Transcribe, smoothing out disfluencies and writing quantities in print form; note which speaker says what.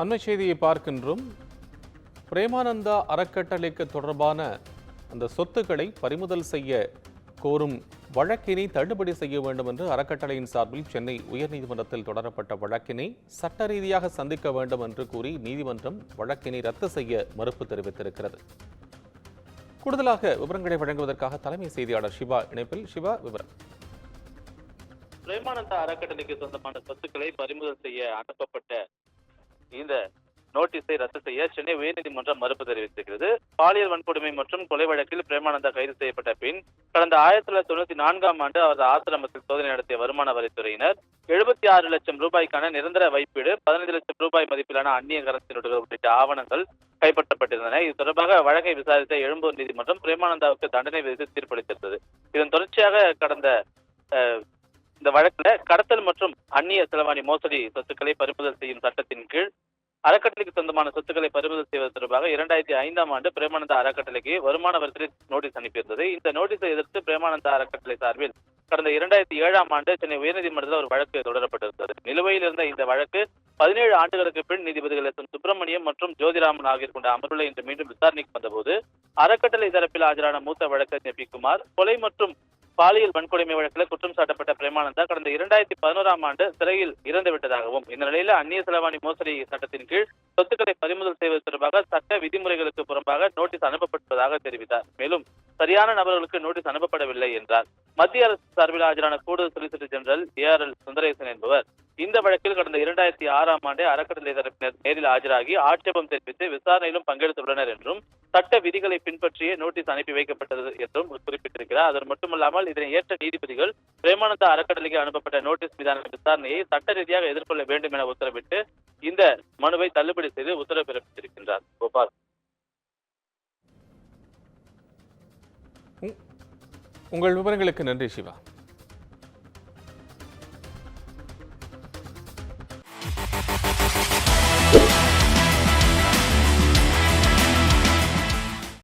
Speaker 1: அண்மை செய்தியை பார்க்கின்றோம். பிரேமானந்தா அறக்கட்டளைக்கு தொடர்பான அந்த சொத்துக்களை பறிமுதல் செய்ய கோரும் வழக்கினை தள்ளுபடி செய்ய வேண்டும் என்று அறக்கட்டளையின் சார்பில் சென்னை உயர்நீதிமன்றத்தில் தொடரப்பட்ட வழக்கினை சட்ட ரீதியாக சந்திக்க வேண்டும் என்று கூறி நீதிமன்றம் வழக்கினை ரத்து செய்ய மறுப்பு தெரிவித்திருக்கிறது. கூடுதலாக விவரங்களை வழங்குவதற்காக தலைமை செய்தியாளர் சிவா இணைப்பில். சிவா, விவரம்.
Speaker 2: பிரேமானந்தா அறக்கட்டளைக்கு சொந்தமான சொத்துக்களை பறிமுதல் செய்ய அனுப்பப்பட்ட இந்த நோட்டீஸை ரத்து செய்ய சென்னை உயர்நீதிமன்றம் மறுப்பு தெரிவித்திருக்கிறது. பாலியல் வன்கொடுமை மற்றும் கொலை வழக்கில் பிரேமானந்தா கைது செய்யப்பட்ட பின் கடந்த 1994ஆம் ஆண்டு அவரது ஆசிரமத்தில் சோதனை நடத்திய வருமான வரித்துறையினர் 76 லட்சம் ரூபாய்க்கான நிரந்தர வைப்பீடு, 15 லட்சம் ரூபாய் மதிப்பிலான அந்நிய கரன்சி நோட்டுகள் உள்ளிட்ட ஆவணங்கள் கைப்பற்றப்பட்டிருந்தன. இது தொடர்பாக வழக்கை விசாரித்த எழும்பூர் நீதிமன்றம் பிரேமானந்தாவுக்கு தண்டனை விதித்து தீர்ப்பளித்திருந்தது. இதன் தொடர்ச்சியாக கடந்த இந்த வழக்குல கடத்தல் மற்றும் அந்நிய செலவாணி மோசடி சொத்துக்களை பறிமுதல் செய்யும் சட்டத்தின் கீழ் அறக்கட்டளைக்கு சொந்தமான சொத்துக்களை பறிமுதல் செய்வது தொடர்பாக 2005ஆம் ஆண்டு பிரேமானந்தா அறக்கட்டளைக்கு வருமான வரித்துறை நோட்டீஸ் அனுப்பியிருந்தது. இந்த நோட்டீஸை எதிர்த்து பிரேமானந்தா அறக்கட்டளை சார்பில் கடந்த 2007ஆம் ஆண்டு சென்னை உயர்நீதிமன்றத்தில் ஒரு வழக்கு தொடரப்பட்டிருந்தது. நிலுவையில் இருந்த இந்த வழக்கு 17 ஆண்டுகளுக்கு பின் நீதிபதிகள் எஸ். எம். சுப்பிரமணியம் மற்றும் ஜோதிராமன் ஆகியோர் கொண்ட அமர்வுல இன்று மீண்டும் விசாரணைக்கு வந்தபோது அறக்கட்டளை தரப்பில் ஆஜரான மூத்த வழக்கறிஞர் பி. குமார், கொலை மற்றும் பாலியல் வன்கொடுமை வழக்கில் குற்றம் சாட்டப்பட்ட பிரேமானந்தா கடந்த 2011ஆம் ஆண்டு சிறையில் இறந்துவிட்டதாகவும், இந்த நிலையில அந்நிய செலவாணி மோசடி சட்டத்தின் கீழ் சொத்துக்களை பறிமுதல் செய்வது தொடர்பாக சட்ட விதிமுறைகளுக்கு புறம்பாக நோட்டீஸ் அனுப்பப்பட்டதாக தெரிவித்தார். மேலும் சரியான நபர்களுக்கு நோட்டீஸ் அனுப்பப்படவில்லை என்றார். மத்திய அரசு சார்பில் ஆஜரான கூடுதல் சொலிசிட்டர் ஜெனரல் ARL சுந்தரேசன் என்பவர் இந்த வழக்கில் கடந்த 2006ஆம் ஆண்டு அறக்கட்டளை தரப்பினர் நேரில் ஆஜராகி ஆட்சேபம் தெரிவித்து விசாரணையிலும் பங்கெடுத்துள்ளனர் என்றும் சட்ட விதிகளை பின்பற்றியே நோட்டீஸ் அனுப்பி வைக்கப்பட்டது என்றும் குறிப்பிட்டிருக்கிறார். அது மட்டுமல்லாமல் இதனை ஏற்ற நீதிபதிகள் பிரேமானந்தா அறக்கட்டளைக்கு அனுப்பப்பட்ட நோட்டீஸ் மீதான விசாரணையை சட்ட ரீதியாக எதிர்கொள்ள வேண்டும் என உத்தரவிட்டு இந்த மனுவை தள்ளுபடி செய்து உத்தரவு பிறப்பித்திருக்கின்றார். கோபால்,
Speaker 1: உங்கள் விவரங்களுக்கு நன்றி சிவா.